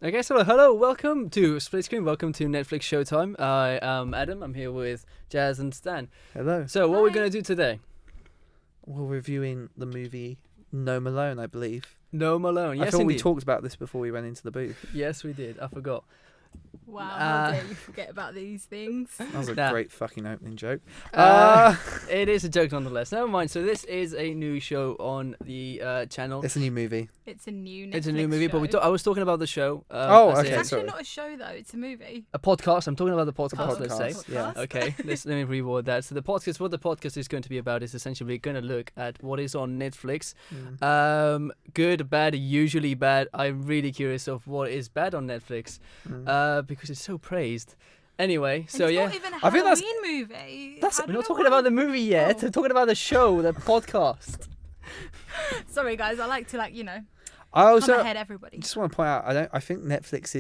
Okay, so hello, welcome to Split Screen, welcome to Netflix Showtime. I am Adam, I'm here with Jazz and Stan. Hello. So, what are we going to do today? We're reviewing the movie Gnome Alone, I believe. Gnome Alone, yes I thought indeed. we talked about this before we went into the booth. Yes, we did, I forgot. Wow, how dare you forget about these things? That was a Nah. great fucking opening joke. It is a joke nonetheless. Never mind, so this is a new show on the channel. It's a new movie. It's a new Netflix It's a new movie, show. but I was talking about the show. Oh, as okay, in It's sorry. actually not a show though, it's a movie. A podcast, I'm talking about the podcast, Podcast, let's say. yeah. Okay, let me reword that. So what the podcast is going to be about is essentially going to look at what is on Netflix. Good, bad, usually bad. I'm really curious of what is bad on Netflix because it's so praised. Anyway, And so it's yeah. not even a I think that's- Halloween movie. We're not talking about the movie yet. Oh. We're talking about the show, the podcast. Sorry guys, I like to I come also ahead everybody. just want to point out. I think Netflix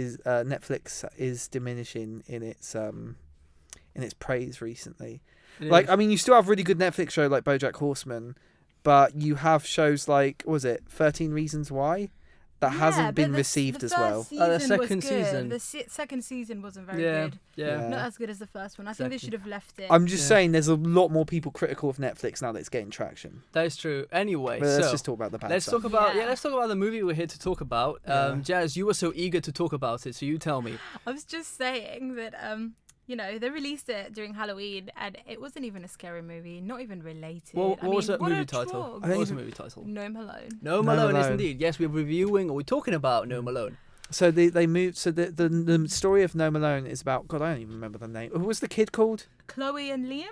is diminishing in its praise recently. Like, I mean, you still have really good Netflix show like BoJack Horseman, but you have shows like, what was it, 13 Reasons Why? That hasn't been received as well. The second season. The second season wasn't very yeah, good. yeah. Not as good as the first one. I think they should have left it. I'm just Yeah. saying there's a lot more people critical of Netflix now that it's getting traction. That is true. Anyway, But let's so just talk about the bad let's stuff. talk about Yeah. let's talk about the movie we're here to talk about. Yeah. Jazz, you were so eager to talk about it, so you tell me. I was just saying that they released it during Halloween and it wasn't even a scary movie, not even related. What was that what movie a title? drog. What was the movie title? Gnome Alone. Gnome Gnome Alone, yes Alone. indeed. Yes, we're reviewing or we're talking about Gnome Alone. So they moved. So the story of Gnome Alone is about. God, I don't even remember the name. Who was the kid called? Chloe and Liam?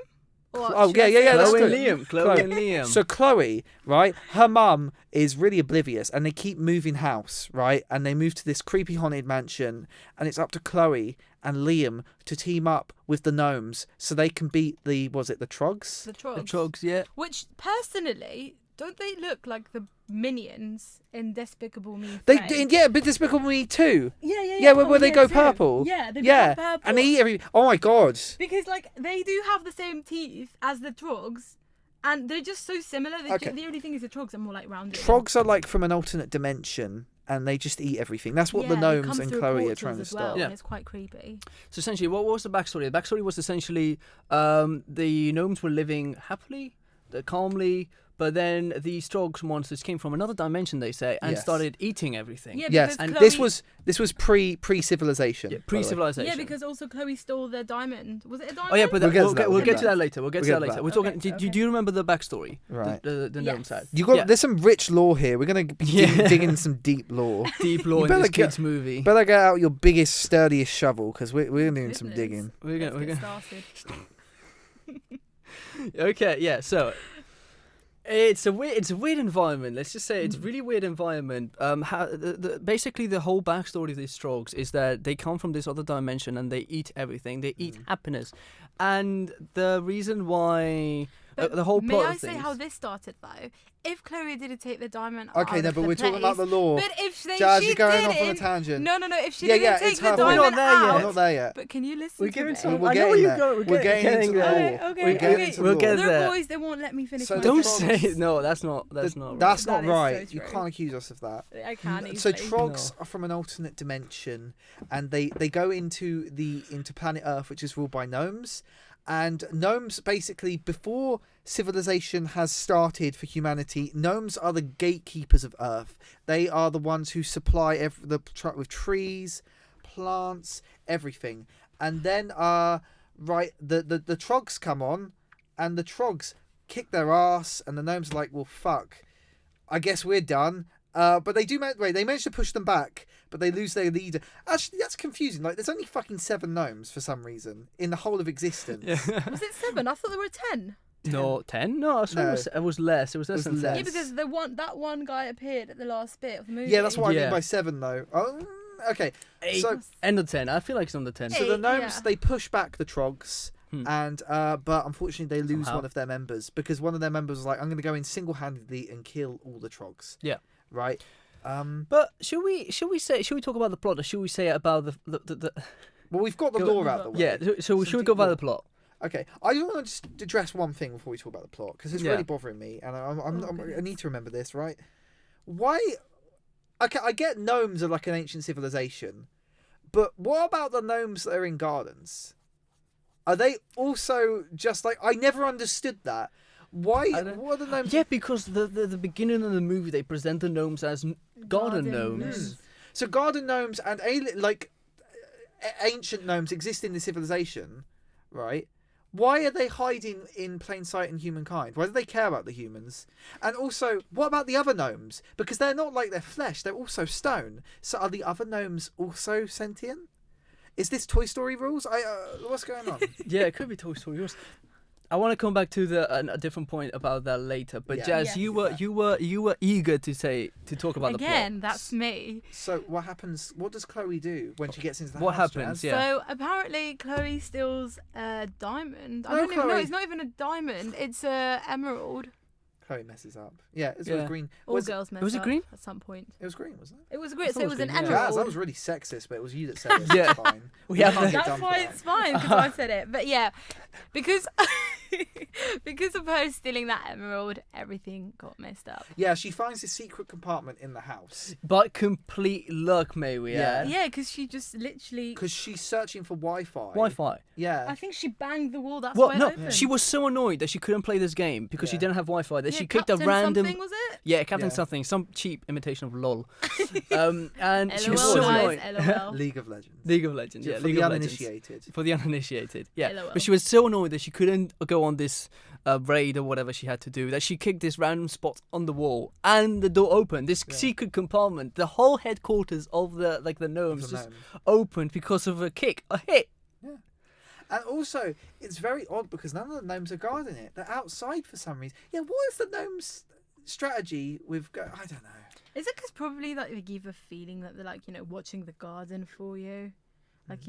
Or Oh, should yeah, I yeah, say yeah, that's Chloe and good. Liam. Chloe and Liam. So Chloe, right? Her mum is really oblivious, and they keep moving house, right? And they move to this creepy haunted mansion, and it's up to Chloe and Liam to team up with the gnomes so they can beat the Trogs? The Trogs. the Trogs, yeah. Which, personally, don't they look like the minions in Despicable Me 3? They did, yeah, but Despicable Me too. Yeah. Yeah, where they go too. purple. Yeah, they Yeah, become purple. and they eat every. Oh my god. Because, they do have the same teeth as the Trogs, and they're just so similar. Okay. The only thing is the Trogs are more, rounded. Trogs are like from an alternate dimension, and they just eat everything. That's what the they gnomes come and through Chloe are portals trying to as stop. well, Yeah. and it's quite creepy. So essentially, what was the backstory? The backstory was essentially the gnomes were living happily, calmly, but then these Trogs monsters came from another dimension, they say, and Yes. started eating everything. Yeah, Yes, because and Chloe- this was pre-civilization. Yeah, by the way. pre-civilization. Yeah, because also Chloe stole their diamond. Was it a diamond? Oh yeah, but We'll get to we'll that, get, we'll we'll get get to to that later. We'll get to that later. We're talking. Okay, Do you remember the backstory? Right. The gnome Yes. side. You got Yeah. there's some rich lore here. We're gonna be Yeah. digging some deep lore. Deep lore You in better this get- kids movie. Better get out your biggest, sturdiest shovel because we're doing some Goodness. digging. We're Let's gonna. get started. Okay, yeah. So it's a weird environment. Let's just say it's a really weird environment. Basically the whole backstory of these Trogs is that they come from this other dimension and they eat everything. They eat happiness, and the reason why But the whole plot May I of say things. how this started though? If Chloe didn't take the diamond Okay, out no, of but the we're talking about place- the lore. But if Jazz, she you're going off on a didn't- tangent. No. If she Yeah, didn't take it's the her fault. diamond We're not there yet. We're out. not there yet. But can you listen We're to getting me? some. We're I know getting where you're there. going. We're getting into the there. lore. Okay, We're getting okay. into We'll the get lore. there. The boys, they won't let me finish So my the Don't sentence. say no. That's not. That's not. That's right. not That is right. so You true. can't accuse us of that. I can So easily. Trogs are from an alternate dimension, and they go into planet Earth, which is ruled by gnomes. And gnomes, basically, before civilization has started for humanity, gnomes are the gatekeepers of Earth. They are the ones who supply with trees, plants, everything. And then, the Trogs come on, and the Trogs kick their ass, and the gnomes are like, well, fuck. I guess we're done. But they manage to push them back, but they lose their leader. Actually, that's confusing. There's only fucking 7 gnomes for some reason in the whole of existence. Yeah. Was it 7? I thought there were 10. No, 10? No, I thought it was less. It was less It than was 10. less. Yeah, because that one guy appeared at the last bit of the movie. Yeah, that's what I Yeah. mean by 7, though. Oh, okay. 8. So, End of 10. I feel like it's under 10. so the 8, gnomes, yeah. they push back the Trogs, and but unfortunately they lose Somehow. one of their members because one of their members was like, I'm going to go in single-handedly and kill all the Trogs. Yeah. Right? But should we talk about the plot, or should we say about the Well, we've got the Go- lore out the way. yeah? So Some should we deep go about lore. the plot? Okay, I just want to just address one thing before we talk about the plot because it's Yeah. really bothering me, and I need goodness. to remember this. Right? Why? Okay, I get gnomes are like an ancient civilization, but what about the gnomes that are in gardens? Are they also just like... I never understood that. Why? What are the gnomes? Yeah, because the beginning of the movie they present the gnomes as garden gnomes. So garden gnomes and ancient gnomes exist in the civilization, right? Why are they hiding in plain sight in humankind? Why do they care about the humans? And also, what about the other gnomes? Because they're not like their flesh, they're also stone. So are the other gnomes also sentient? Is this Toy Story rules? What's going on? Yeah, it could be Toy Story rules. I want to come back to a different point about that later. But Yeah. Jazz, Yes. you were eager to talk about the plot. Again, that's me. So what happens? What does Chloe do when she gets into the What house? happens? Jazz? Yeah. So apparently Chloe steals a diamond. I No, don't even know. Chloe. It's not even a diamond. It's a emerald. Chloe messes up. Yeah, it Yeah. was green. All Was girls mess was it up green? at some point. It was green, wasn't it? It was I great. thought So it it was was an green, yeah. emerald. Jazz, that was really sexist, but it was you that said it. So Yeah. it's fine. We have can't the- get That's done for why that. it's fine because I said it. But yeah, because because of her stealing that emerald, everything got messed up. Yeah, she finds this secret compartment in the house But complete luck, may we Yeah. add. Yeah, because she just literally. because she's searching for Wi-Fi. Wi-Fi. Yeah. I think she banged the wall. That's Well, why it no, opened. she was so annoyed that she couldn't play this game because she Yeah. didn't have Wi-Fi. That Yeah, she kicked a Captain random. Something, was it? Yeah, Captain Yeah. something, some cheap imitation of LOL. And she was LOL, so guys, annoyed. LOL. League of Legends. League of Legends, yeah, For League the of Legends. uninitiated. For the uninitiated, yeah. LOL. But she was so annoyed that she couldn't go on this raid or whatever she had to do that she kicked this random spot on the wall and the door opened. This Yeah. secret compartment, the whole headquarters of the gnomes The just gnome. opened because of a kick, a hit. And also, it's very odd because none of the gnomes are guarding it. They're outside for some reason. Yeah, what is the gnomes' strategy with... I don't know. Is it because probably like they give a feeling that they're like watching the garden for you, like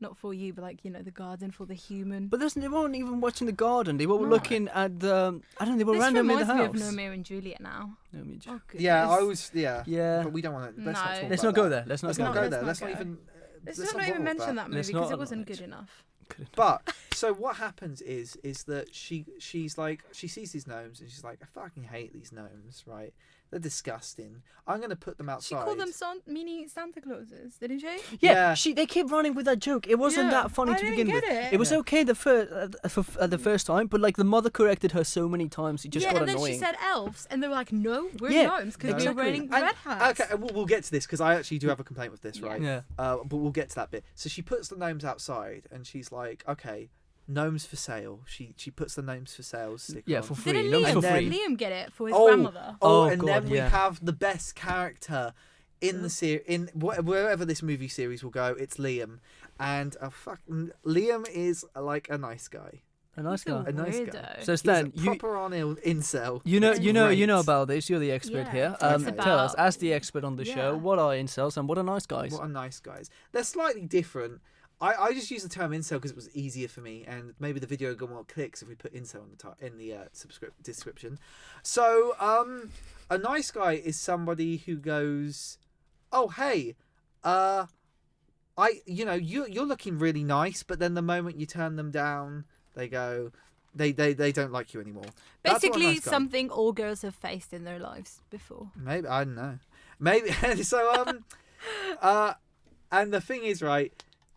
not for you, but like the garden for the human. But they weren't even watching the garden. They were No. looking at the. I don't know. They were This random in the reminds me house. of Romeo and Juliet now. No, me too. Oh, goodness. Yeah, I was... Yeah. Yeah. But we don't want to... Let's No. not talk Let's about not go that. there. Let's not Let's go not there. go there. Let's Let's not not go. even... Let's let's just not bother even with mention that. that Let's movie because not it wasn't acknowledge. good enough. But so what happens is that she's like, she sees these gnomes and she's like, I fucking hate these gnomes, right? They're disgusting. I'm gonna put them She outside. called them mini Santa Clauses, didn't she? Yeah, Yeah. they keep running with that joke. It wasn't Yeah, that funny I to didn't begin get with. it. It was Yeah. okay the first time, but like the mother corrected her so many times, it just yeah, got and then annoying. she said elves, and they were like, "No, we're Yeah, gnomes because exactly. we're wearing And- red hats." Okay, we'll get to this because I actually do have a complaint with this, Yeah. right? Yeah. But we'll get to that bit. So she puts the gnomes outside and she's like, okay, gnomes for sale. She puts the gnomes for sale sticker Yeah, on. for Did free. Liam, No, for And then- free. Liam get it for his Oh, grandmother? Oh, Oh, and God, then we yeah. have the best character in the wherever this movie series will go. It's Liam, and Liam is like a nice guy. A nice He's a guy. A nice guy. weirdo. So He's Stan, a you proper on incel. you know It's you great. know about this. You're the expert Yeah, here. tell us Tell us, about- as the expert on the show, Yeah. what are incels and what are nice guys? What are nice guys? They're slightly different. I just use the term incel because it was easier for me, and maybe the video would go more clicks if we put incel in the description. So, a nice guy is somebody who goes, "Oh, hey, you're looking really nice," but then the moment you turn them down, they go, they don't like you anymore. That's what a Basically, nice guy- something all girls have faced in their lives before. Maybe I don't know. Maybe so. And the thing is, right,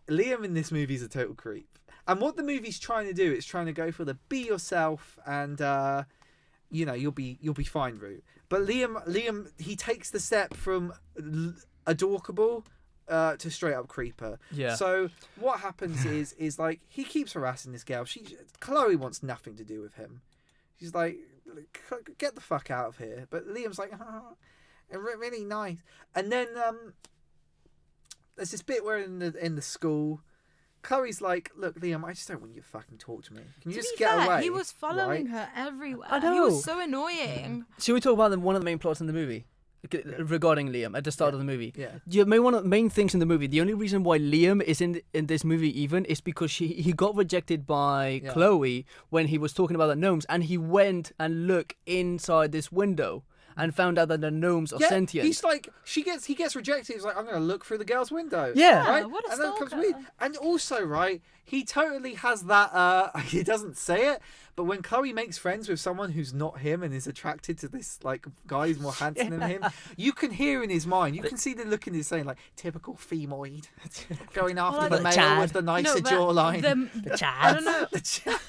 Liam in this movie is a total creep. And what the movie's trying to do is trying to go for the be yourself and you'll be fine route. But Liam he takes the step from adorkable to straight up creeper. Yeah. So what happens is like he keeps harassing this girl. Chloe wants nothing to do with him. She's like, get the fuck out of here. But Liam's like, really nice. And then there's this bit where in the school, Chloe's like, look, Liam, I just don't want you to fucking talk to me. Can you To just be get fair, away? he was following right? her everywhere. I He know. was so annoying. Should we talk about one of the main plots in the movie? Regarding Liam at the start of the movie. Yeah. One of the main things in the movie, the only reason why Liam is in this movie even is because he got rejected by Yeah. Chloe when he was talking about the gnomes, and he went and looked inside this window. and found out that the gnomes are Yeah, sentient. he's like, he gets rejected. He's like, I'm going to look through the girl's window. Yeah. Right? What a and then it comes stalker. weird. And also, right, he totally has that, he doesn't say it, but when Chloe makes friends with someone who's not him and is attracted to this, like, guy who's more handsome than him, you can hear in his mind, you can see the look in his saying, like, typical femoid, going after Well, the the male Chad. with the nicer but jawline. the I Chad. don't know. The Chad.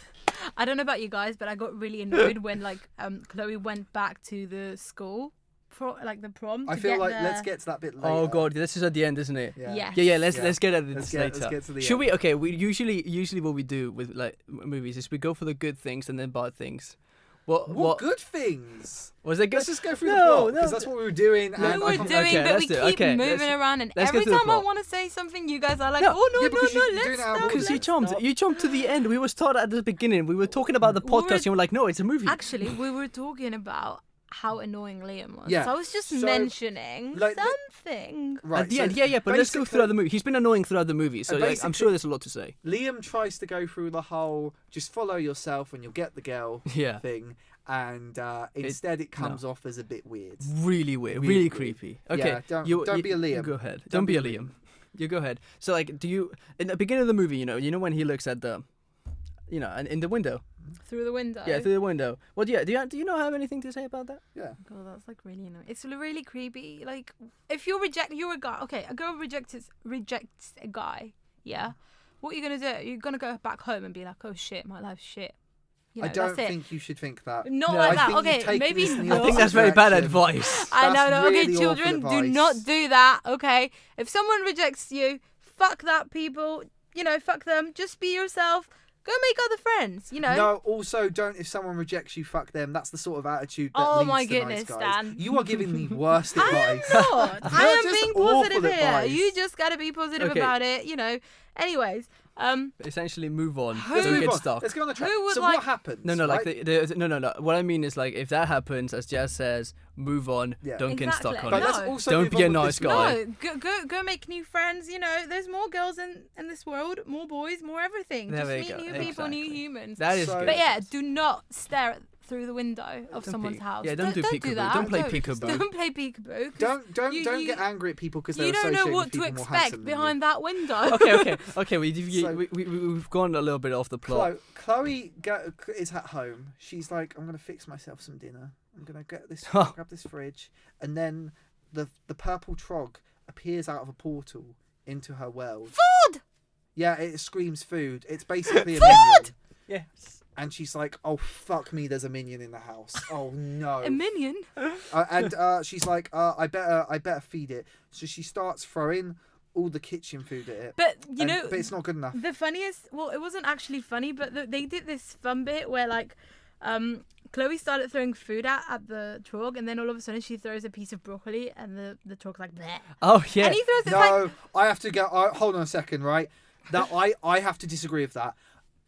I don't know about you guys, but I got really annoyed when like Chloe went back to the school, the prom. I to feel get like the... let's get to that bit later. Oh god, this is at the end, isn't it? Yeah. Yes. Yeah, let's Yeah. get at Let's this get- later. let's get to the Should end. we? Okay, we usually what we do with like movies is we go for the good things and then bad things. What good things? Was it good? Let's just go through the No, plot, because no. that's what we were doing. We and were I doing, can't- Okay, but let's we do it. keep Okay, moving let's- around, and let's get every to the time I plot. want to say something, you guys are like, No. "Oh no, Yeah, no, because no, you're doing let's it out of stop." Because you let's jumped. stop." You jumped to the end. We were started at the beginning. We were talking about the We were- podcast. And you were like, no, it's a movie. Actually, we were talking about how annoying Liam was. Yeah, So I was just so, mentioning like, something. Right, At the so end, yeah. But let's go basically- throughout the movie. He's been annoying throughout the movie, so like, I'm sure there's a lot to say. Liam tries to go through the whole just follow yourself and you'll get the girl Yeah. thing, and instead it comes off as a bit weird. Really weird. Really Really weird. creepy. Yeah, Okay. don't be a You Liam. go ahead. Don't Don't be be a a Liam. You go ahead. So like, do you in the beginning of the movie? You know when he looks at the, and in the window. Through the window. Yeah, through the window. Well, yeah. Do you not have anything to say about that? Yeah. God, that's like really annoying. It's really creepy. Like, if you're a guy. Okay, a girl rejects a guy. Yeah. What are you gonna do? You're gonna go back home and be like, oh shit, my life's shit. You know, I don't that's it. think you should think that. Not No, like I that. think you've Okay, taken maybe this in the not. I think that's very bad direction. advice. I know. That's No, okay, really awful children, do advice. not do that. Okay, if someone rejects you, fuck that, people. Fuck them. Just be yourself. Go make other friends. No, also don't. If someone rejects you, fuck them. That's the sort of attitude that Oh leads my to goodness, nice guys. Dan. You are giving the worst I am advice. not. I You're am just being awful positive here. advice. You just gotta be positive Okay. about it. Anyways, Essentially, move on. Who- Don't Move get on. stuck. Let's go on the track. Who would So like- what happens? No, like right? no. What I mean is like if that happens, as Jazz says, move on. Yeah. Don't get stuck Exactly. on But it. let's No. also Don't move be a on with nice this guy. no, go make new friends. There's more girls in this world, more boys, more everything. There Just we meet go. new people, new Exactly. humans. That is So- good. But yeah, do not stare through the window of Don't someone's peek. house. Yeah, don't do do peekaboo. that. Don't play peekaboo. Don't play peekaboo. 'cause Don't you- get angry at people because they're You don't know associated what with to people more expect handsome than you. behind that window. Okay. So- We've gone a little bit off the plot. Chloe is at home. She's like, I'm gonna fix myself some dinner. I'm gonna grab this fridge, and then the purple trog appears out of a portal into her world. Food! Yeah, it screams food. It's basically a Food! minion. Yes. And she's like, oh fuck me, there's a minion in the house. Oh no. A minion? And she's like, I better feed it. So she starts throwing all the kitchen food at it. But, but it's not good enough. the funniest, well, it wasn't actually funny, but they did this fun bit where, like, Chloe started throwing food at the trog, and then all of a sudden she throws a piece of broccoli, and the trog's like, bleh. Oh yeah. And he throws it like, No, I have to go. Hold on a second, right? That I have to disagree with that.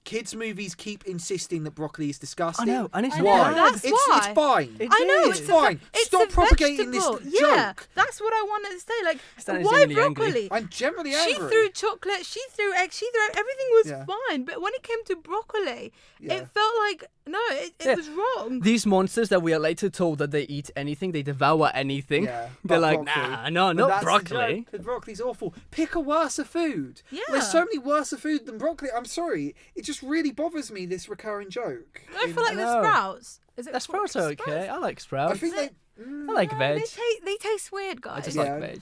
Kids' movies keep insisting that broccoli is disgusting. I know, and it's I know, why? that's It's why. fine. It I know, is. It's fine. it's Stop a propagating this vegetable. Yeah, joke. that's what I wanted to say. Like, Stan is why genuinely angry. broccoli? I'm generally She angry. threw chocolate, she threw eggs, she threw everything was Yeah. fine. But when it came to broccoli, Yeah. it felt like it Yeah. was wrong. These monsters that we are later told that they eat anything, they devour anything. Yeah, They're but like, broccoli. nah, no, But not that's the broccoli. joke, 'cause broccoli's awful. Pick a worse food. Yeah. There's so many worse food than broccoli. I'm sorry. It just really bothers me, this recurring joke. I feel like the No. sprouts. Is it That sprouts are okay. I like I sprouts. think they... I like No, veg. They taste weird, I guys. just Yeah. like veg.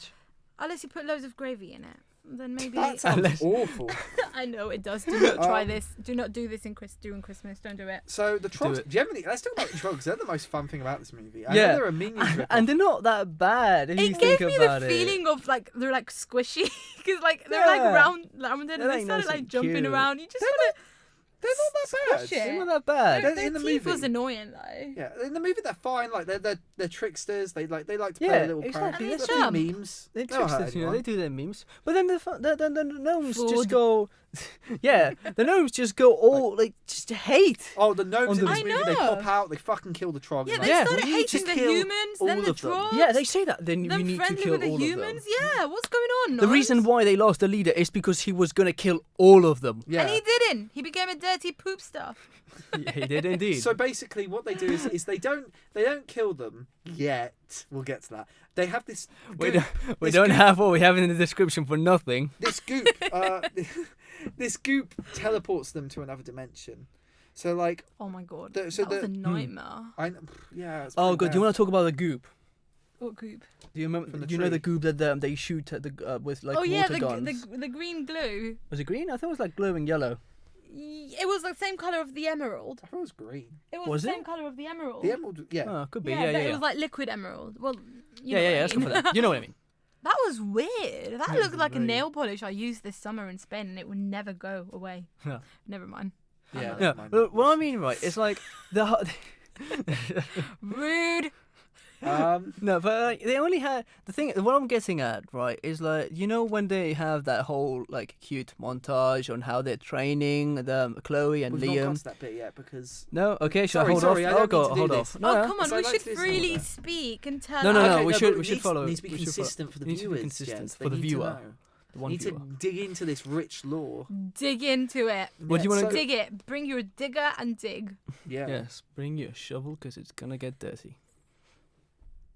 Unless you put loads of gravy in it, then maybe. That sounds Unless- awful. I know it does. Do not try Um, this. Do not do this during Christmas. Don't do it. So the trogs, it. generally, let's talk about the trogs. They're the most fun thing about this movie. I know Yeah. there are minions ripoff. And they're not that bad if you It think gave me about the it. feeling of like they're like squishy because like they're like Yeah. rounded and They're, they like, started nice like and jumping cute. around. You just They're want to. They're not that bad. Squish it. They're not that bad. They're Their in the teeth was movie. annoying though. Yeah, in the movie they're fine. Like they're tricksters. They like to play Yeah, a little prank. exactly, They that's do them. memes. They They'll hurt tricksters, anyone. they do their memes. But then the gnomes just Food. go Yeah, the gnomes just go all like just hate. Oh, the gnomes in On this the- movie, I they know. pop out, they fucking kill the trog. Yeah, and, they like, started we need to hating the kill humans, all then the of them. trolls. Yeah, they say that. Then Them we need to friendly kill with the all humans. of them. Yeah, what's going on? The reason gnomes? why they lost the leader is because he was gonna kill all of them. Yeah. And he didn't. He became a dirty poop stuff. Yeah, he did indeed. So basically, what they do is they don't kill them yet. We'll get to that. They have this. we goop- we this don't goop- have what we have in the description for nothing. this goop. This goop teleports them to another dimension. So like, Oh my god. So that was a the- nightmare. yeah. It's Oh pretty god, do you bad. want to talk about the goop? What goop? Do you remember? From the Do you know the tree. goop that they shoot at the with like oh water yeah, guns? the green glue. Was it green? I thought it was like glowing yellow. It was the same color of the emerald. I thought it was green. It was, Was the it? same color of the emerald. The emerald. Yeah. Oh, could be. Yeah, Yeah, but yeah, it yeah. was like liquid emerald. Well, you Yeah, know yeah, what yeah. I Let's go mean. for that. You know what I mean. That was weird. That That looked was like a very- nail polish I used this summer in Spain, and it would never go away. Yeah. Never mind. Yeah. Another- Yeah, Mine but what I was- mean, right, it's like the Rude. no, but like, they only had the thing. What I'm getting at, right, is like when they have that whole like cute montage on how they're training Chloe and We've not got Liam. to that bit yet because. No, okay, should I Sorry, hold sorry, I off? don't I'll go. mean to do Hold this. off. No, Oh no. come on, So we I'd like should to do some freely of that. speak and tell. No, no, us. no, Okay, we but should it needs- follow. Needs to be we should follow. consistent for the Needs to be viewers. consistent Jess. for They the need to viewer. know. The one Need viewer. to dig into this rich lore. Dig into it. What do you wanna so- Dig it. Bring your digger and dig. Yeah. Yes, bring your shovel because it's gonna get dirty.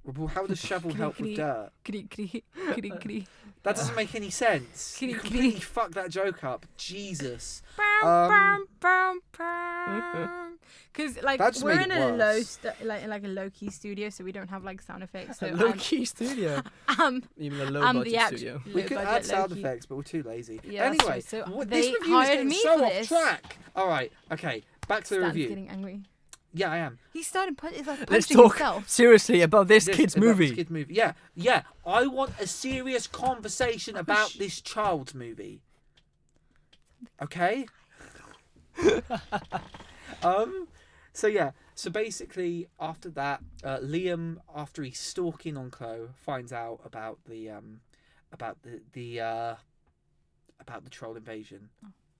Well, how does shovel help with Clickety. dirt? Cree, cree, cree, cree. That doesn't make any sense. You Click, completely click. fucked that joke up. Jesus. Because like That just we're made in it a low worse. like a low key studio, so we don't have like sound effects. So A low key studio. I'm Even a low I'm budget the actual studio. We could budget, add sound low-key. effects, but we're too lazy. Yeah, that's Anyway, true. So this they review is hired getting me so for off this. track. All right, okay, back to the Stan's review. getting angry. Yeah, I am. He started he's like Let's punching talk himself. seriously about this This- kid's about movie. This kid movie. Yeah, yeah. I want a serious conversation about this child's movie. Okay. So yeah. So basically, after that, Liam, after he's stalking on Chloe, finds out about the troll invasion.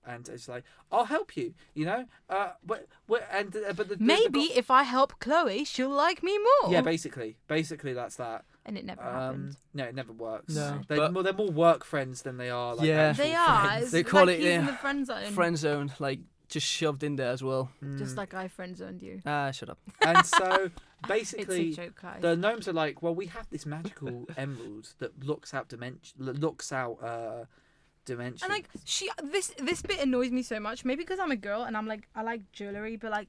And it's like, I'll help you, but the Maybe if I help Chloe, she'll like me more. yeah, basically that's that. And it never happened. No, it never works. No, they're but- more work friends than they are. Like, Yeah. actual They are. friends. It's They call like it, he's in yeah, the friend zone. Friend zone, like just shoved in there as well. Just like I friend zoned you. Ah, shut up. And so It's basically, a joke, guys. the gnomes are like, well, we have this magical emerald that looks out dimensions. And like this bit annoys me so much. Maybe because I'm a girl and I'm like I like jewelry, but like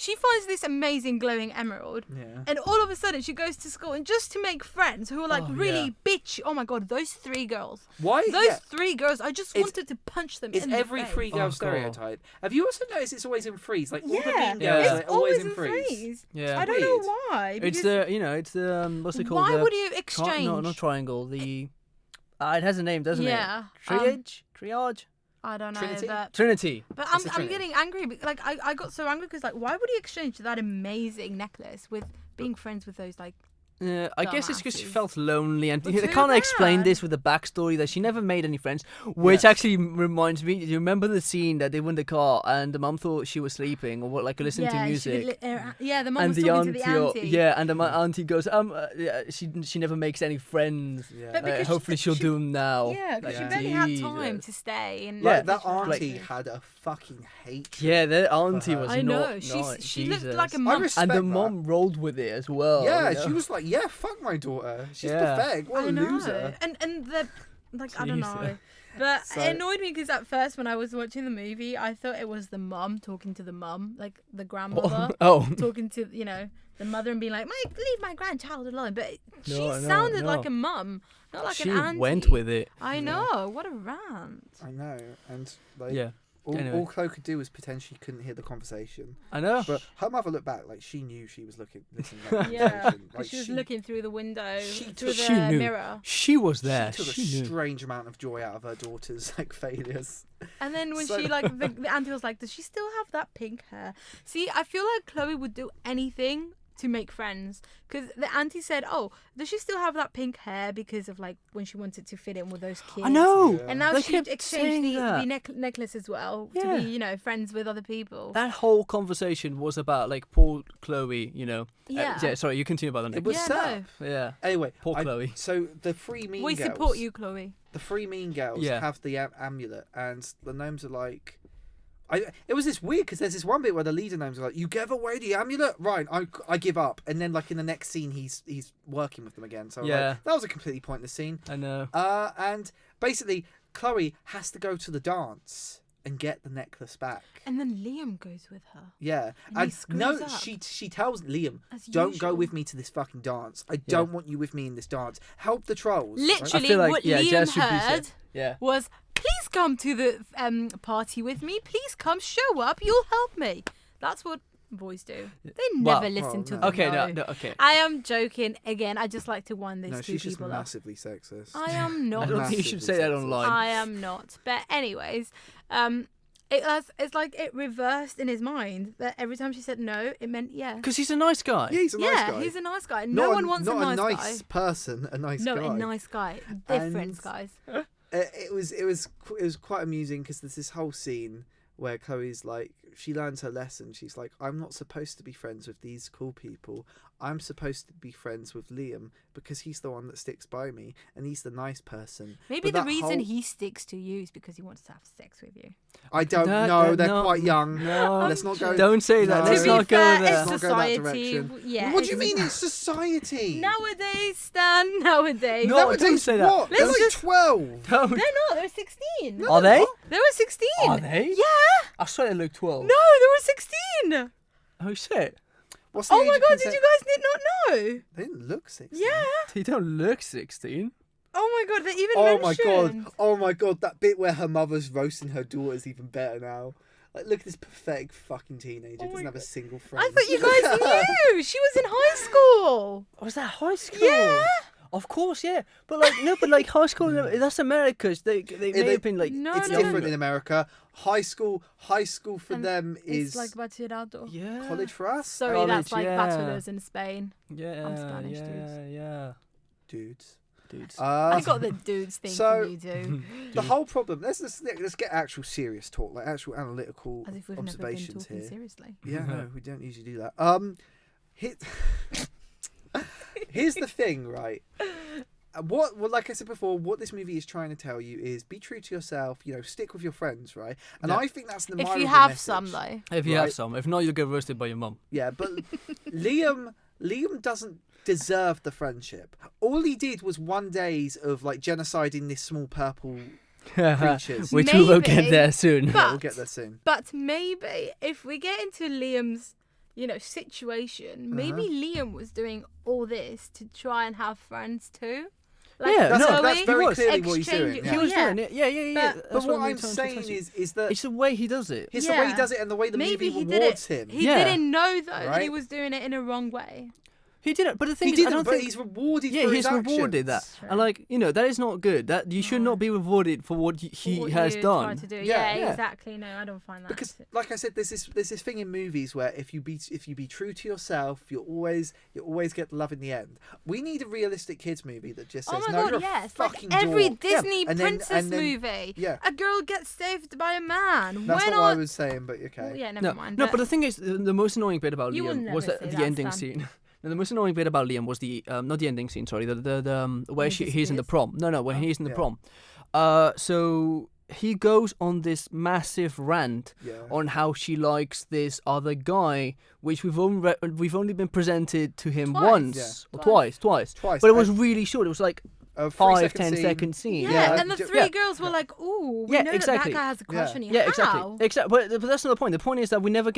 she finds this amazing glowing emerald, yeah. and all of a sudden she goes to school and just to make friends who are like Oh, really bitch. Oh my god, those 3 girls. Why? Those Yeah. 3 girls. I just It's- wanted to punch them It's in every the face. free girl Oh, God. stereotype. Have you also noticed it's always in freeze? Like all the Yeah, mean girls Yeah. are it's always in freeze. freeze. Yeah. I don't know Weird. why. It's because it's the what's it called? why The would you tri- exchange? no, not triangle. The it has a name, doesn't Yeah, it? Triage. I don't know, Trinity? but Trinity. But It's a I'm Trinity. getting angry. Like I got so angry because like why would you exchange that amazing necklace with being friends with those like Yeah, I guess it's because she Dumbasses. felt lonely, and But they too kind of explain bad. this with the backstory that she never made any friends. Which Yes. actually reminds me, do you remember the scene that they were in the car and the mum thought she was sleeping or what, like listening to she music? would yeah, the mum And was the talking to the auntie, auntie. yeah, and the auntie goes, yeah, she never makes any friends. Yeah. But because Hopefully she'll do them now. Yeah, because Yeah. she barely had time Jesus. to stay. And Like Yeah. that Like- auntie had a fucking hatred. Yeah, the auntie her. was I not know nice. she looked like a Jesus. mum. I respect And the that. mom rolled with it as well. Yeah, you know? she was like, yeah, fuck my daughter. She's Yeah. pathetic. What a I know. loser. And the like I don't know. Jesus. But So- it annoyed me because at first when I was watching the movie, I thought it was the mum talking to the mum, like the grandmother. Oh, Talking to the mother and being like, leave my grandchild alone. But she No, sounded no. like a mum, not like she an auntie. went with it. I know. What a rant. I know. And like, Yeah, all, anyway. all Chloe could do was pretend she couldn't hear the conversation. I know. But her mother looked back like she knew she was listening to that Yeah, conversation. 'cause Like she was looking through the window, she through took- the She knew. mirror. She was there. She took She a knew. strange amount of joy out of her daughter's like failures. And then when So- she the auntie was like, does she still have that pink hair? See, I feel like Chloe would do anything to make friends. Because the auntie said, "Oh, does she still have that pink hair because of like when she wanted to fit in with those kids?" I know. Yeah. And now They she kept exchanged saying the that. necklace as well Yeah. to be, you know, friends with other people. That whole conversation was about like poor Chloe, you know. Yeah. Yeah. Sorry, you continue about the It necklace. was Yeah, sad. Yeah. Anyway, Poor Chloe. So the three mean We girls. support you, Chloe. The three mean girls Yeah. have the amulet, and the gnomes are like. It was this weird because there's this one bit where the leader gnomes are like, "You gave away the amulet, right? I give up." And then like in the next scene, he's working with them again. So Yeah. like, that was a completely pointless scene. I know. And basically, Chloe has to go to the dance and get the necklace back. And then Liam goes with her. Yeah, And he screws no, up. she tells Liam, As "Don't go usual. with me to this fucking dance. I don't want you with me in this dance. Help the trolls." right? Literally, feel like, what yeah, Liam Jazz should be heard said. Yeah. was, "Please come to the party with me. Please come, show up. You'll help me." That's what boys do. They Well, never listen to no. them. Okay. No. No. Okay. I am joking. Again, I just like to wind these No, two she's just people up. massively sexist. I am I not. don't think you should say that online. I am not. But anyways, it's like it reversed in his mind that every time she said no, it meant yeah. Because he's a nice guy. Yeah, he's a nice Yeah, guy. he's a nice guy. Not No a- one wants not a nice nice guy. person, a nice No, guy. a nice guy. Different And- guys. It was quite amusing because there's this whole scene where Chloe's like, she learns her lesson. She's like, "I'm not supposed to be friends with these cool people. I'm supposed to be friends with Liam because he's the one that sticks by me and he's the nice person." Maybe But the that reason whole- he sticks to you is because he wants to have sex with you. I don't That- know. that- They're no, quite young. no. Let's not go. Don't say that. No. Let's To be not go fair, there. it's Let's not go that society. direction. Yeah. What do you it's- mean it's society? Nowadays, Stan. Nowadays. No, Nowadays, don't say that. what? They're Let's like just- 12. Don't. They're not. They're 16. Are they? They were 16. Are they? Yeah. I swear they look 12. No, they were 16. Oh shit. What's the Oh age my of god, consent? did you guys not know? They didn't look 16. Yeah. They don't look 16. Oh my god, they even Oh my mentioned. god! Oh my god! That bit where her mother's roasting her daughter is even better now. Like, look at this pathetic fucking teenager. Oh my Doesn't have a God. single friend. I thought you guys knew. She was in high school. Was that high school? Yeah. Of course, yeah. But like, no, but like high school, that's America's. They may they- have been like. No, It's no, different no. in America. High school for And them is It's like bachillerato. Yeah. college for us. Sorry, that's like yeah. bachelors in Spain. Yeah. I'm Spanish, yeah, dudes. yeah. Dudes. Dudes. I got the dudes thing so- from you too. The whole problem. Let's get actual serious talk, like actual analytical As if we've never been observations talking here. seriously. Yeah, no, we don't usually do that. Here's the thing, right? Well, like I said before, what this movie is trying to tell you is be true to yourself. You know, stick with your friends, right? And Yeah. I think that's an If admirable you have message. some though. If you have Right. some, if not, you'll get roasted by your mum. Yeah, but Liam doesn't deserve the friendship. All he did was 1 days of like genociding this small purple creatures. Which we will get Maybe, there soon. but- Yeah, we'll get there soon. But maybe if we get into Liam's, situation, maybe Liam was doing all this to try and have friends too. Like Yeah, That's, no, that's Chloe, very was. clearly what he's doing. exchanging- Yeah. He was yeah. doing it. Yeah. But- But what I'm saying is that it's the way he does it. it's the way he Yeah. does it and the way the maybe movie he did rewards it. him. He Yeah. didn't know though that he Right? was doing it in a wrong way. He did it, but the thing He is, I didn't, don't but think he's rewarded yeah, for he's his rewarded that, actions. True. and like that is not good. That you should No. not be rewarded for what he What has you done. tried to do. Yeah. Yeah, Yeah. exactly. No, I don't find that. Because, like I said, there's this thing in movies where if you be true to yourself, you always get the love in the end. We need a realistic kids movie that just says, Oh my "No, god, you're yes! a Like fucking every dork." Disney And then- princess and then- movie, Yeah, a girl gets saved by a man. that's Why not what I was saying, but okay. Well, yeah, never No, mind. no, but the thing is, the most annoying bit about You will Liam was never the say that, ending Stan. scene. No, the most annoying bit about Liam was the not the ending scene. Sorry, the where When he he's in the disappears? prom. No, when Oh. he's in the Yeah. prom. So he goes on this massive rant Yeah. on how she likes this other guy, which we've only been presented to him Twice. once or twice. Twice. But it was really short. It was like a 5-10 scene. second scene. yeah, yeah, and the ju- three yeah. girls were like, "Ooh, we Yeah, know exactly. that guy has a crush Yeah. on you." Yeah, How? exactly. But that's not the point. The point is that we never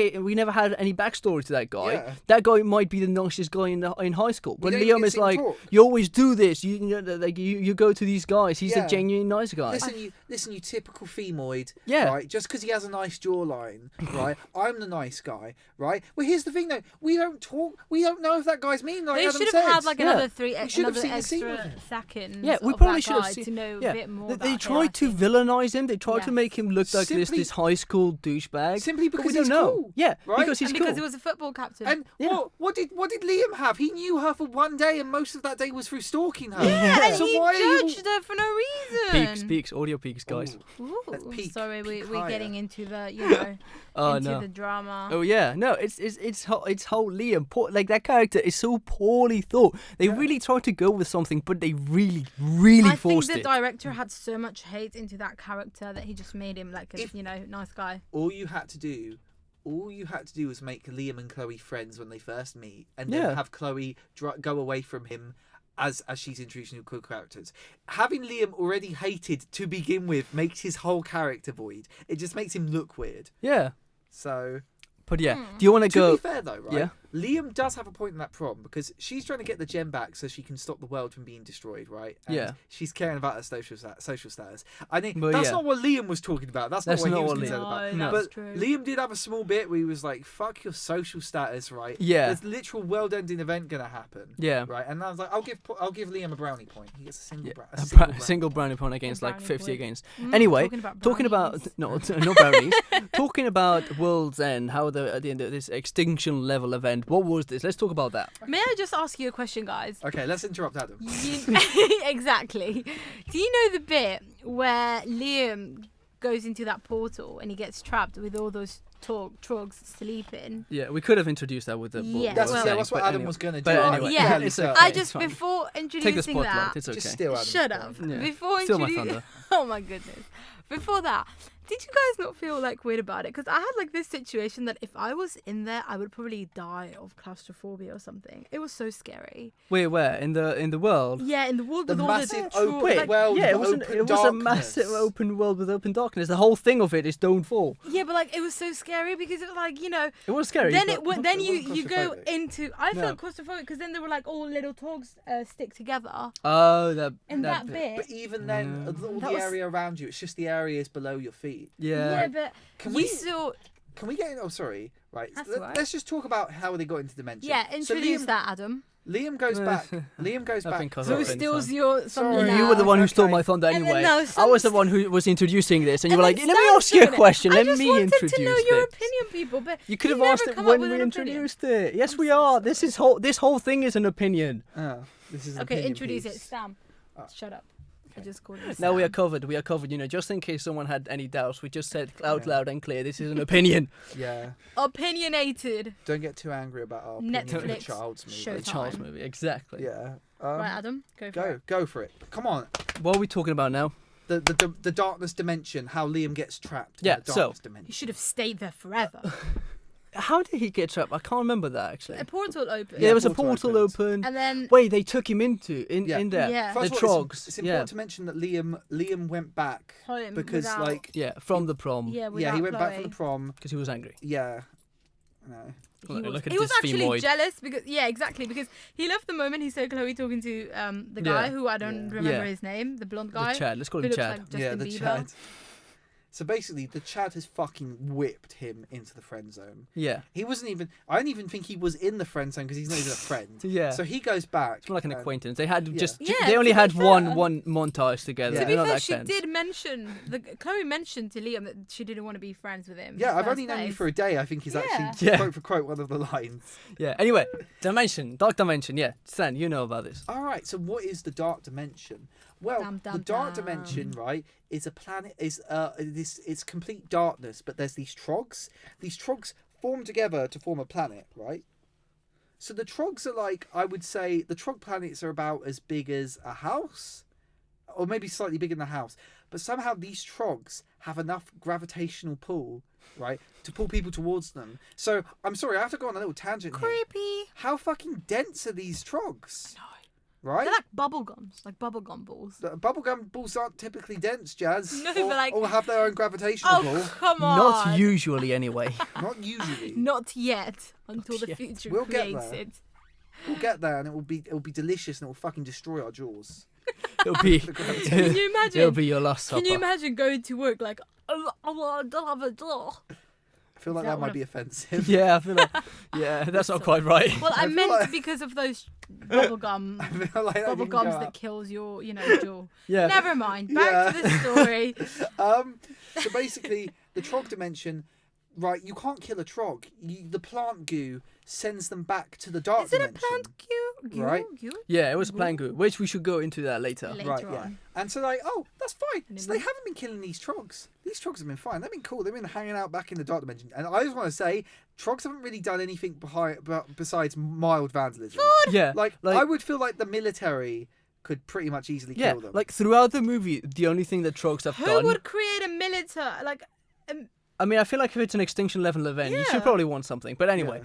had any backstory to that guy. Yeah. That guy might be the nicest guy in high school, but don't even Liam get is to see him like, talk. you always do this. You go to these guys. He's Yeah. a genuine nice guy. Listen, you typical femoid. Yeah. Right. Just because he has a nice jawline, right? I'm the nice guy, right? Well, here's the thing though. We don't talk. We don't know if that guy's mean. Like They Adam should said. have had like Yeah. another We should have another seen the scene extra with him. second origins Yeah, we of probably that should have guy seen- to know yeah, a bit more They about him, I tried to think. villainize him. They tried to Yes. make him look like Simply- this high school douchebag. Simply but because we don't he's know. cool. Yeah, right? because he's And because cool. he was a football captain. And Yeah. what did Liam have? He knew her for one day, and most of that day was through stalking her. yeah, and So he why are you- judged her for no reason. Peaks, audio peaks, guys. Ooh. Let's Ooh, peek- sorry, peek we're higher. getting into the, you know, Oh into no. the drama. Oh yeah, no, it's whole Liam. Like that character is so poorly thought. They really tried to go with something, but they really I think forced the it. director had so much hate into that character that he just made him like a, If- nice guy. All you had to do was make Liam and Chloe friends when they first meet, and then Yeah. have Chloe go away from him as she's introducing new cool characters. Having Liam already hated to begin with makes his whole character void. It just makes him look weird. Yeah, So, but yeah. Do you want to to go? be fair though, right? Yeah. Liam does have a point in that prom because she's trying to get the gem back so she can stop the world from being destroyed, right? And Yeah. she's caring about her social status. I think But that's yeah. not what Liam was talking about. That's not what he was concerned about. No, But that's true. Liam did have a small bit where he was like, "Fuck your social status, right? Yeah. There's literal world-ending event gonna happen, Yeah. right?" And I was like, "I'll give Liam a brownie point. He gets a single, Yeah, brownie single point. brownie point against like brownie 50 point. against. Mm, Anyway, talking about no, brownies. no brownies. Talking about World's End, how at the end of this extinction level event. What was this? Let's talk about that. May I just ask you a question, guys? Okay, let's interrupt Adam. Exactly. Do you know the bit where Liam goes into that portal and he gets trapped with all those trogs sleeping? Yeah, we could have introduced that with the. Yeah, That's, well- that's what but Adam anyway. was gonna do. But I anyway, was Yeah. fairly it's certain. okay. I it's just fine. before Take the introducing spotlight. that. It's okay. Just steal Adam's Shut throne. up. Yeah. Before Steal my introducing. thunder. Oh my goodness. Before that, did you guys not feel like weird about it? Because I had like this situation that if I was in there, I would probably die of claustrophobia or something. It was so scary. Wait, where in the world? Yeah, in the world The with all massive the open Wait, world, yeah, it with wasn't. open It was a darkness. massive open world with open darkness. The whole thing of it is don't fall. Yeah, but like it was so scary because it was like, you know, It was scary. then but- it would then it you wasn't go claustrophobic. into I No. felt claustrophobic because then they were like all little dogs stick together Oh, that. in that bit. But even then, all That the was- area around you, it's just the areas below your feet. Yeah. but Can you we- saw Can we get in? Oh, sorry. Right. That's Let, all right. us just talk about how they got into Dimension. yeah, So introduce Liam, that, Adam. Liam goes back. Liam goes I back. think I've Who Sorry. steals your thunder Sorry. now? You were the one who stole Okay. my thunder And then anyway. no, I was the Sam's- one who was introducing this, and you And were like, then "Let me Sam's ask you a doing it. question. I Let just me wanted introduce to know your this." opinion, people. But You could have never asked it come when up with we an opinion. introduced it. Yes, I'm we so are. This whole thing is an opinion. Oh, this is an Okay, opinion introduce piece. it. Sam, Oh. shut up. I just called him Now Sam. we are covered. We are covered. You know, just in case someone had any doubts, we just said out loud and clear. This is an opinion. Yeah. Opinionated. Don't get too angry about our opinion of a Netflix child's movie. show. A child's Showtime. movie, exactly. Yeah. Right, Adam, go for it. Go for it. Come on. What are we talking about now? The darkness dimension. How Liam gets trapped. Yeah, In the so- darkness He dimension. should have stayed there forever. How did he get trapped? I can't remember that actually. A portal opened. Yeah, there was a portal portal opened. open. And then Wait, they took him in Yeah. there. Yeah. The First of all, trogs. It's Yeah. important to mention that Liam went back Home because without- like Yeah, from the prom. yeah, yeah, he without went back from Chloe. the prom. Because he was angry. Yeah. No. He Look- was, look at he was this actually femoid. jealous because exactly because he loved the moment he saw Chloe talking to the guy Yeah. who I don't Yeah. remember Yeah. his name, the blonde guy The Chad. Let's call who him looks Chad. like Justin Yeah, the Bieber. Chad. So basically, the Chad has fucking whipped him into the friend zone. Yeah. He wasn't even. I don't even think he was in the friend zone because he's not even a friend. Yeah. So he goes back. It's more like an and- acquaintance. They had just Yeah, they to only be had fair. one montage together. Yeah. To They're be not fair, that she tense. did mention Chloe mentioned to Liam that she didn't want to be friends with him. Yeah, in the I've only first known you place. for a day. I think he's Yeah. actually Yeah. quote for quote one of the lines. Yeah. Anyway, dimension, dark dimension. Yeah, Stan, you know about this. All right. So what is the dark dimension? Well, Dum, the dum, dark dum. dimension, right, is a planet. Is it's complete darkness, but there's these trogs. These trogs form together to form a planet, right? So the trogs are like, I would say, the trog planets are about as big as a house, or maybe slightly bigger than a house. But somehow these trogs have enough gravitational pull, right, to pull people towards them. So I'm sorry, I have to go on a little tangent here. Creepy. How fucking dense are these trogs? No. Right? They're like bubble gums, like bubblegum balls. The bubblegum balls aren't typically dense, Jazz. No, or, but like- or have their own gravitational Oh, pull. come on. Not usually, anyway. Not usually. Not yet, until the yet. future We'll get creates there. it. We'll get there, and it will be delicious, and it will fucking destroy our jaws. It'll be. The gravity. Can you imagine? It'll be your last supper. Can you imagine going to work like, I'll have a door. I feel like Is that that one might be of- offensive. Yeah, I feel like that's not quite right. Well, I feel meant like- because of those bubblegum I feel like that bubble didn't go gums up. that kills your, jaw. Yeah. Never mind. Back to the story. So basically, the Trog dimension, right? You can't kill a Trog. The plant goo sends them back to the dark Is it a dimension. plant goo? Right. Yeah, it was a plant goo, which we should go into that later. Right, yeah. on. And so like, oh, that's fine. And So then- they haven't been killing these Trogs. These Trogs have been fine. They've been cool. They've been hanging out back in the dark dimension. And I just want to say, Trogs haven't really done anything besides mild vandalism. Yeah, Like, I would feel like the military could pretty much easily yeah, kill them. like throughout the movie, the only thing that Trogs have Who done. would create a military? Like, I mean, I feel like if it's an extinction level event, you Yeah. should probably want something. But anyway,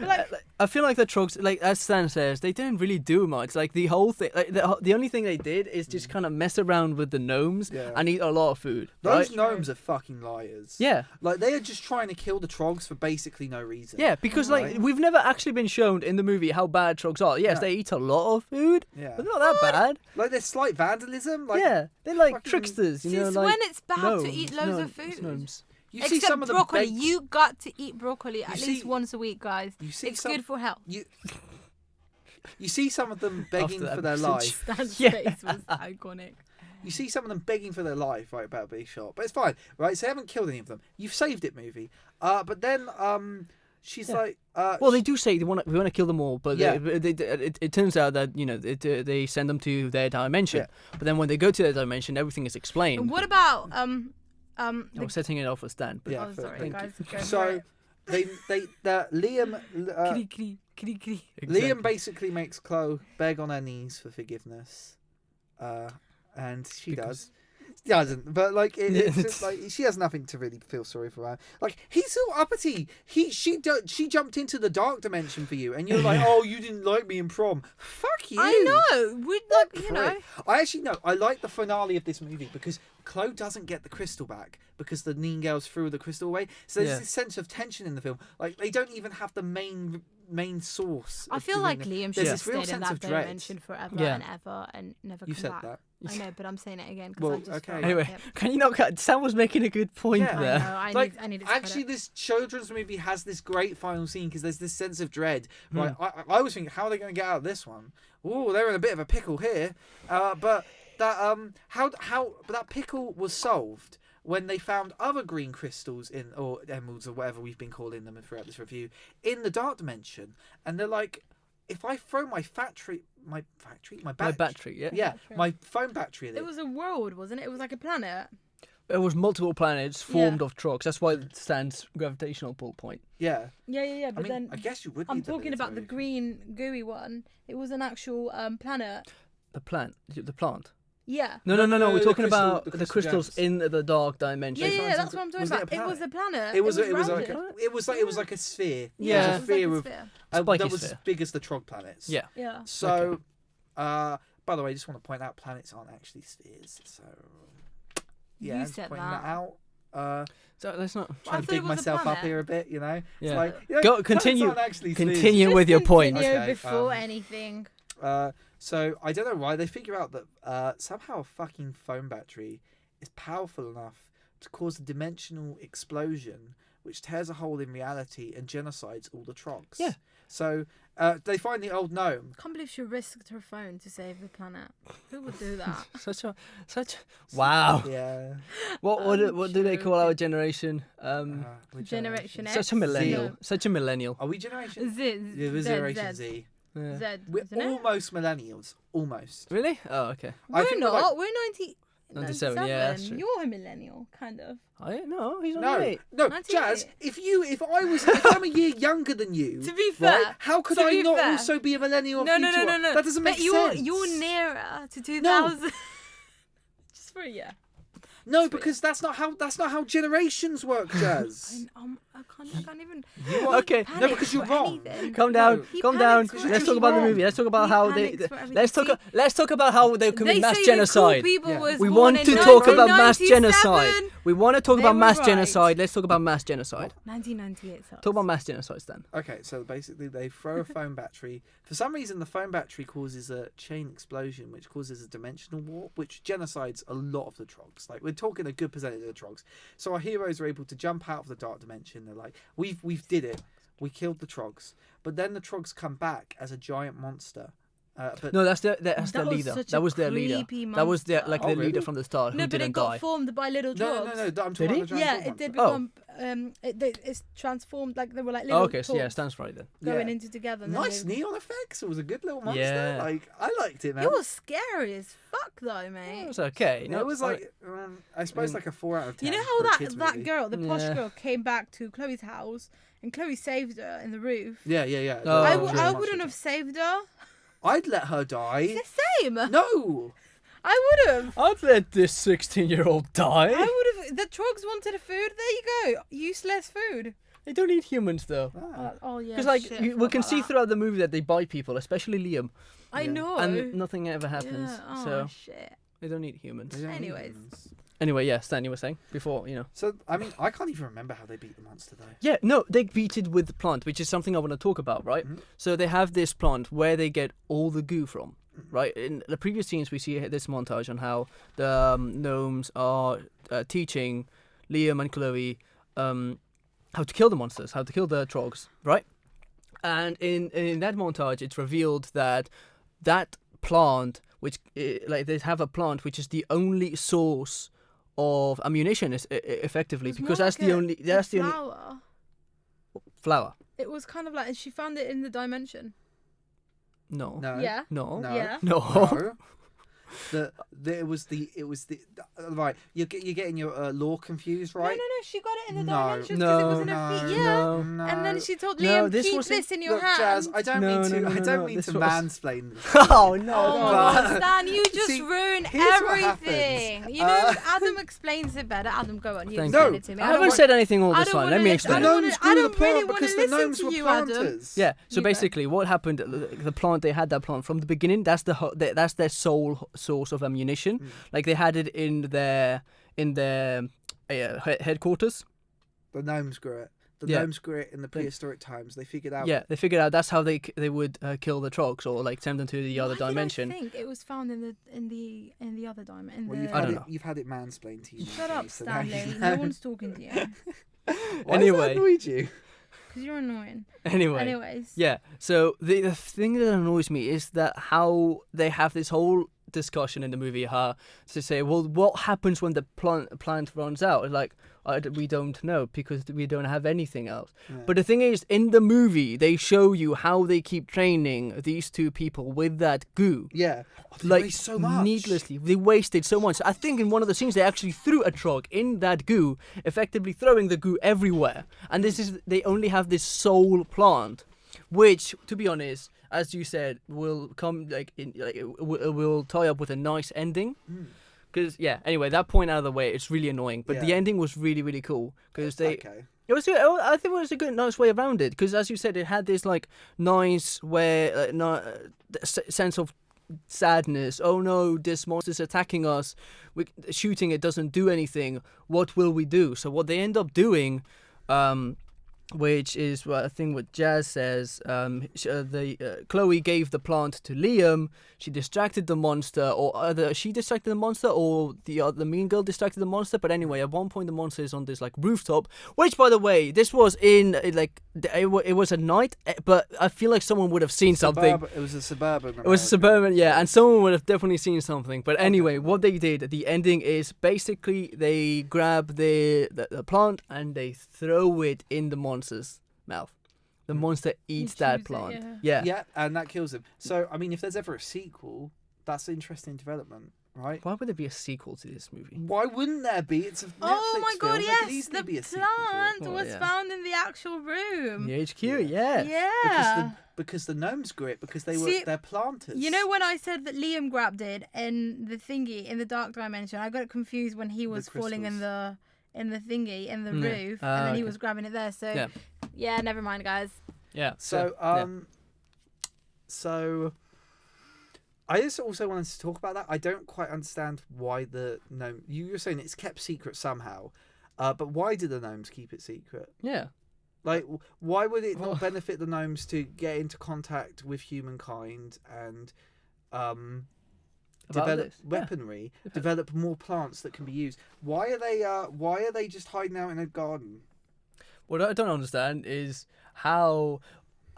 like I feel like the Trogs, like as Stan says, they didn't really do much. Like the whole thing, like the only thing they did is just kind of mess around with the gnomes Yeah. and eat a lot of food. Those right? gnomes are fucking liars. Yeah, Like, they are just trying to kill the Trogs for basically no reason. yeah, because like Right. we've never actually been shown in the movie how bad Trogs are. Yes, No. they eat a lot of food, Yeah. but they're not that bad. Like, there's slight vandalism. Like, Yeah, they're like fucking- tricksters, you know, since like when it's bad gnomes. to eat loads No, of it's food? gnomes. you see Except some of them broccoli. beg- You got to eat broccoli at You least see- once a week, guys. You see It's some, good for health. You see some of them begging After that for their message. life. Stan's Yeah. face was iconic. You see some of them begging for their life, right, about being shot. But it's fine, right? So they haven't killed any of them. You've saved it, movie. But then she's Yeah. like... Well, they do say we want to kill them all, but Yeah. it turns out that they send them to their dimension. Yeah. But then when they go to their dimension, everything is explained. And what about I was setting it off for Stan. But Yeah, oh, for- sorry, thank guys. Go So Liam... Kri. Liam basically makes Chloe beg on her knees for forgiveness, and she Because- does. She doesn't, but like it's just, like she has nothing to really feel sorry for her. Like, he's so uppity. She jumped into the dark dimension for you, and you're like, oh, you didn't like me in prom. Fuck you. I know. We'd like, you know. I actually know. I like the finale of this movie because Chloe doesn't get the crystal back because the Mean Girls threw the crystal away. So there's Yeah. this sense of tension in the film. Like, they don't even have the main source. I of feel doing like it. Liam There's should have this real stayed in sense that of dread. dimension forever Yeah. and ever and never You come said back. that. I know, but I'm saying it again because Well, I just okay. felt Anyway, like it. can you not cut? Sam was making a good point Yeah. there. I know. I Like, need to actually, this children's movie has this great final scene because there's this sense of dread. Right, Hmm. I was thinking, how are they going to get out of this one? Oh, they're in a bit of a pickle here. But that but that pickle was solved when they found other green crystals or emeralds or whatever we've been calling them throughout this review in the dark dimension, and they're like, if I throw my battery, My battery, yeah. yeah, Battery. my phone battery in It was a world, wasn't it? It was like a planet. There was multiple planets formed of Trogs. That's why it stands gravitational pull point. yeah. Yeah. I But mean, then I guess you would. I'm need the talking about the military. green gooey one. It was an actual planet. The plant. Yeah. No. No, We're the talking crystal- about the the crystal crystals gems. in the dark dimension. Yeah, that's what I'm talking Was it a about. It was a planet. It was like rounded. it was like a sphere. Yeah. It it was a sphere like a of sphere. Spiky that was sphere. as big as the Trog planets. Yeah. Yeah. So, by the way, I just want to point out planets aren't actually spheres. So, yeah, You just said pointing that. out. So let's not. I Trying to thought it dig was a myself up planet. here a bit, you know. Yeah. It's like, you know, Go- planets continue- aren't actually spheres. Continue with your point. Continue Okay, before anything. So I don't know why they figure out that somehow a fucking phone battery is powerful enough to cause a dimensional explosion which tears a hole in reality and genocides all the Trogs. Yeah. So they find the old gnome. I can't believe she risked her phone to save the planet. Who would do that? Such. Wow. Yeah. What do they call our generation? Which Generation X. Such a millennial. No. Such a millennial. Are we generation? Z. Yeah, we're Z, Generation Z. Z. Yeah. Z. We're isn't it? almost millennials. Almost. Really? Oh, okay. I We're think we're not. like- We're 90. 97, yeah, that's true. You're a millennial, kind of. No, he's No, not right. no, 98. Jazz. If I'm a year younger than you, To be fair, right, how could to I be not fair. also be a millennial? or No. future? That doesn't make but you're, sense. You're nearer to 2000. Just for a year. No, because that's not how generations work, Jazz. I can't even. You are- Okay. panic No, because you're for wrong. anything. Calm down. No. He Calm down. panics for Let's talk about the everything. movie. Let's talk about He how they. panics for everything. Let's talk about how they commit They mass say genocide. That cool people Yeah. was We born want in to talk about mass 1997. genocide. We want to talk They about were mass right. genocide. Let's talk about mass genocide. 1998 sucks. Talk about mass genocide then. Okay, so basically they throw a foam battery. For some reason, the foam battery causes a chain explosion, which causes a dimensional warp, which genocides a lot of the trogs. Like, we're talking a good percentage of the trogs. So our heroes are able to jump out of the dark dimension. They're like, we've did it. We killed the trogs. But then the trogs come back as a giant monster. But No, that's their That was leader. such That a was their leader. creepy That was their monster. Oh, leader really? from the start No, who but it didn't got die. formed by little no. dogs. I'm talking Did about he? the transform Yeah, one. it did Oh. become. It's transformed like they were like Oh, little okay, so yeah, dogs stands right then. going Yeah. into together. And then Nice they- neon effects. It was a good little monster. Yeah. Like, I liked it, man. It was scary as fuck though, mate. It was okay. It was like, I suppose, mean, like a 4 out of 10. You know for a how kids that movie. girl, the posh Yeah. girl, came back to Chloe's house and Chloe saved her in the roof. Yeah. Oh, I yeah. wouldn't have saved her. I'd let her die. It's the same. No. I would have. I'd let this 16-year-old die. I would have. The trogs wanted food. There you go. Useless food. They don't eat humans though. Oh yeah. Because like shit, I we forgot can about see that. throughout the movie that they bite people, especially Liam, I Yeah. know. and nothing ever happens. Yeah. Oh So shit. they don't eat humans. They don't eat Anyways. humans. Anyway, yeah, Stan, you were saying before, So, I mean, I can't even remember how they beat the monster, though. Yeah, no, they beat it with the plant, which is something I want to talk about, right? Mhm. So they have this plant where they get all the goo from, right? In the previous scenes, we see this montage on how the gnomes are teaching Liam and Chloe how to kill the monsters, how to kill the trogs, right? And in that montage, it's revealed that that plant, which like they have a plant which is the only source of ammunition, is effectively It was because more that's like the a- only a flower. flower. It was kind of like, and she found it in the dimension. No. No. Yeah. No. No. Yeah. No. No. It was the right. You're getting your law confused, right? No. She got it in the No. dimensions because it was in her feet. Yeah. No. And then she told No, Liam, this keep wasn't- this in your Look, hand. Jazz, I don't No, mean to. no, I no, don't no, mean this to was- mansplain this. Oh no. Oh my But- god, Stan, you just See, ruin here's what everything. happens. You know, Adam explains it better. Adam, go on. You Thank explain you. it to me. I don't haven't want- said anything all I this don't time. wanna Let me listen- I explain. don't Gnomes wanna- grew I the don't plant really wanna because the listen gnomes to were you, Adam. planters. Yeah. So You go. basically, what happened? The plant they had that plant from the beginning. That's that's their sole source of ammunition. Like they had it in their headquarters. The gnomes grew it. The Yeah. gnomes grew it in the prehistoric times. They figured out. Yeah, they figured out that's how they would kill the trogs or like send them to the other Why dimension. Did I think it was found in the other dimension. Well, I don't know. you've had it mansplained to you. Shut Jay, up, so now you Stanley. know. No one's talking to you Why has Anyway. that annoyed you? because you're annoying. Anyway. Anyways. Yeah. So the thing that annoys me is that how they have this whole discussion in the movie, to say, well, what happens when the plant runs out? Like, we don't know because we don't have anything else. Yeah. But the thing is, in the movie, they show you how they keep training these two people with that goo. Yeah. Oh, they Like waste so much. needlessly, they wasted so much. I think in one of the scenes they actually threw a trog in that goo, effectively throwing the goo everywhere. And they only have this sole plant, which, to be honest, as you said, will come it will tie up with a nice ending. Because anyway, that point out of the way, it's really annoying. But the Yeah. ending was really, really cool because they. Okay. It was. I think it was a good, nice way around it. Because as you said, it had this like nice sense of sadness. Oh no, this monster's attacking us. Shooting it doesn't do anything. What will we do? So what they end up doing, which is I think what Jazz says. Chloe gave the plant to Liam. She distracted the monster, or either she distracted the monster, or the mean girl distracted the monster. But anyway, at one point the monster is on this like rooftop. Which, by the way, this was in it was at night, but I feel like someone would have seen something. It was a suburban. It was suburban, yeah, and someone would have definitely seen something. But anyway, what they did at the ending is basically they grab the plant and they throw it in the monster's mouth. The monster eats that chews it, plant. yeah. Yeah. Yeah, and that kills him. So, I mean, if there's ever a sequel, that's interesting development, right? Why would there be a sequel to this movie? Why wouldn't there be? It's a Netflix Oh my god, film. There could yes, easily the be a sequel to it. plant Oh, was yeah. found in the actual room. The HQ, yeah. Yeah. Because the gnomes grew it because they're planters. You know when I said that Liam grabbed it in the thingy in the dark dimension, I got it confused when he was falling in the thingy in the roof, and then he okay. was grabbing it there. So yeah, never mind, guys. Yeah. So I just also wanted to talk about that. I don't quite understand why the gnome. You were saying it's kept secret somehow, but why did the gnomes keep it secret? Yeah. Like, why would it not benefit the gnomes to get into contact with humankind and develop weaponry, develop more plants that can be used? Why are they just hiding out in a garden? What I don't understand is how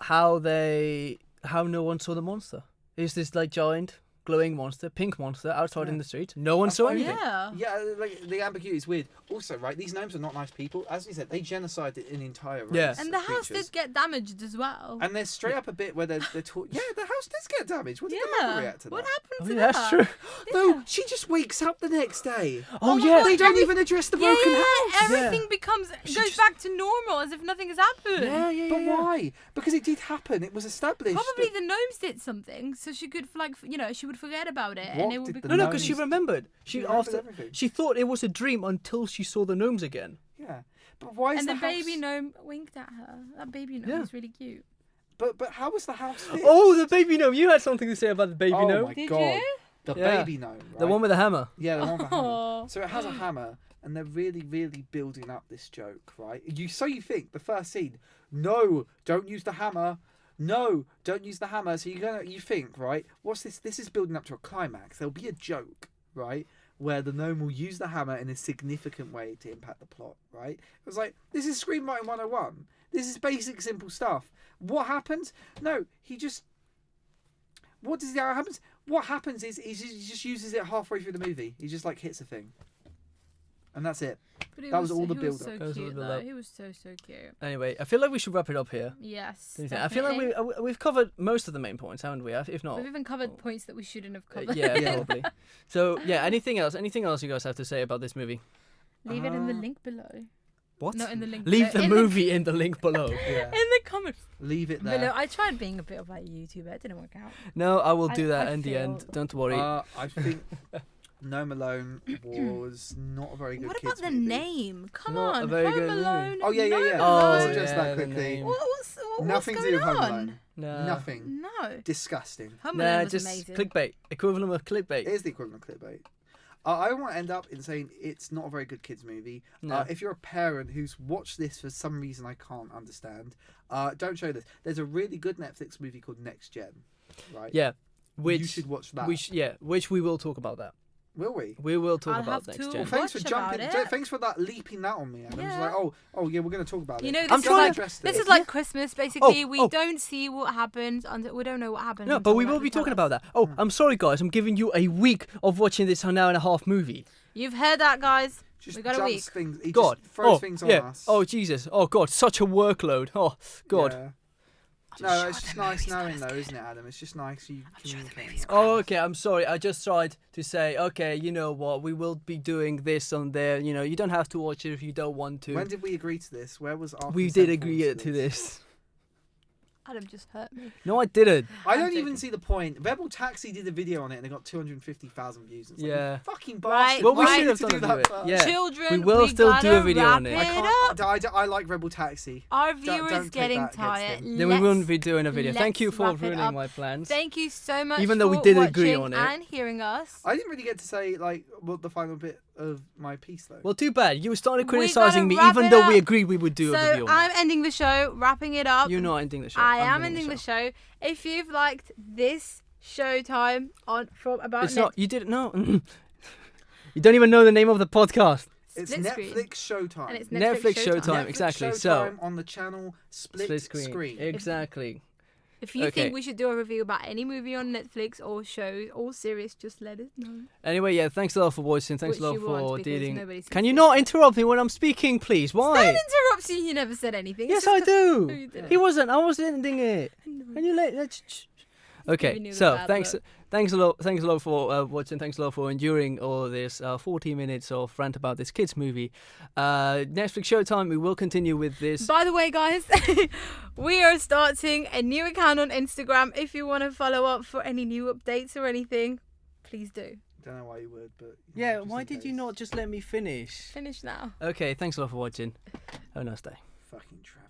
no one saw the monster. Is this like giant glowing monster, pink monster outside in the street? No one saw anything. Yeah. Like the ambiguity is weird. Also, right, these gnomes are not nice people. As you said, they genocided an entire race. Yeah. And the of house creatures. did get damaged as well. And there's straight up a bit where they're taught. Yeah, the house does get damaged. What did the mother react to that? What happened Oh, to yeah, that? that's true. No, she just wakes up the next day. Oh, my yeah. God, They don't even address the broken house. Everything goes back to normal as if nothing has happened. Yeah. But why? Because it did happen. It was established. Probably the gnomes did something, so she could she would forget about it, What and it would did become. the No, because she gnomes- remembered. She remembered After everything. she thought it was a dream until she saw the gnomes again. Yeah, but why is And the house... baby gnome winked at her. That baby gnome was really cute. But how was the house fixed? Oh, the baby gnome! You had something to say about the baby Oh gnome. my Did god, you? the Yeah. baby gnome, right? The one with the hammer. Yeah, the one with the hammer. Oh. So it has a hammer, and they're really, really building up this joke, right? You think the first scene, no, don't use the hammer. No, don't use the hammer. So you think, right? What's this? This is building up to a climax. There'll be a joke, right, where the gnome will use the hammer in a significant way to impact the plot, right? It was like, this is screenwriting 101. This is basic, simple stuff. What happens? No, he just. What happens? What happens is he just uses it halfway through the movie. He just like hits a thing, and that's it. But he That was all the he was build-up. so That was all cute the though. build-up. He was so cute. Anyway, I feel like we should wrap it up here. Yes. Don't you think? I feel like we've covered most of the main points, haven't we? If not, We've even covered points that we shouldn't have covered. yeah, probably. So yeah, anything else you guys have to say about this movie? Leave it in the link below. What? Not in the link. Leave below. the movie in the link below. Yeah. In the comments Leave it there. below. I tried being a bit of a YouTuber. It didn't work out. No, I will do that I in the end. failed. Don't worry. I think Gnome Alone was not a very good What kids about the movie. name? Come Not a on, very Home good movie. Alone. Oh, yeah. Gnome Let's Alone. address yeah, that the quickly. name. What's Nothing to going do with Home on? Alone. No. Nothing. No. Disgusting. Home Alone Nah, was just amazing. clickbait. Equivalent of clickbait. It is the equivalent of clickbait. I want to end up in saying it's not a very good kids movie. No. If you're a parent who's watched this for some reason I can't understand, don't show this. There's a really good Netflix movie called Next Gen, right? Yeah. Which you should watch that. which we will talk about that. Will we? We will talk I'll about have next to gen. Well, thanks for Watch jumping. about it. Thanks for leaping that on me. And I'm just Yeah. like, oh yeah, we're going to talk about it. You know, I'm this is trying like to address this it. is like Christmas. Basically, we oh. don't see what happens until we don't know what happens. No, but until we they will be tell talking us. about that. Oh, I'm sorry, guys. I'm giving you a week of watching this an hour and a half movie. You've heard that, guys. Just we got a jumps week. things. He God. just throws Oh, things on yeah. us. Oh, Jesus. Oh, God. Such a workload. Oh, God. Yeah. No, it's just nice knowing though, isn't it, Adam? It's just nice you communicate. Oh, okay. I'm sorry. I just tried to say, okay, you know what? We will be doing this on there. You know, you don't have to watch it if you don't want to. When did we agree to this? Where was our We consent did agree forms to this. Adam just hurt me. No, I didn't. I I'm don't even joking. see the point. Rebel Taxi did a video on it and they got 250,000 views. It's like, Yeah. you fucking Right, bastard. Well, we Why should did have you done do a that video. first? Yeah. Children, We will still do a gotta video on wrap it. I like Rebel Taxi. Our Don't viewers take getting that against tired. him. Then we wouldn't be doing a video. Thank you let's for wrap it ruining up. my plans. Thank you so much. Even though we for did agree watching on it. and hearing us. I didn't really get to say the final bit of my piece though. Well, too bad. You started We gotta criticizing me, wrap even it though we up. agreed we would do a So video on I'm that. ending the show, wrapping it up. You're not ending the show. I I'm am ending the show. If you've liked this Showtime from about It's not. You didn't know. You don't even know the name of the podcast. It's Split Netflix screen. Showtime. And it's Netflix Showtime. Netflix exactly. Showtime So on the channel Split, split screen. screen. Exactly. If you Okay. think we should do a review about any movie on Netflix or show or series, just let us know. Anyway, yeah. Thanks a lot for watching. Thanks Which a lot you won't, for because dealing. nobody sees Can you this. not interrupt me when I'm speaking, please? Why? Don't interrupt you. You never said anything. Yes, It's I just 'cause- do. No, you didn't. He wasn't. I was ending it. No. Can you let? Okay. giving you the So bad thanks. look. Thanks a lot for watching. Thanks a lot for enduring all this 40 minutes of rant about this kids movie. Netflix Showtime. We will continue with this. By the way, guys, we are starting a new account on Instagram. If you want to follow up for any new updates or anything, please do. Don't know why you would, but Yeah. just Why in did you case. not just let me finish? Finish now. Okay. Thanks a lot for watching. Have a nice day. Fucking trash.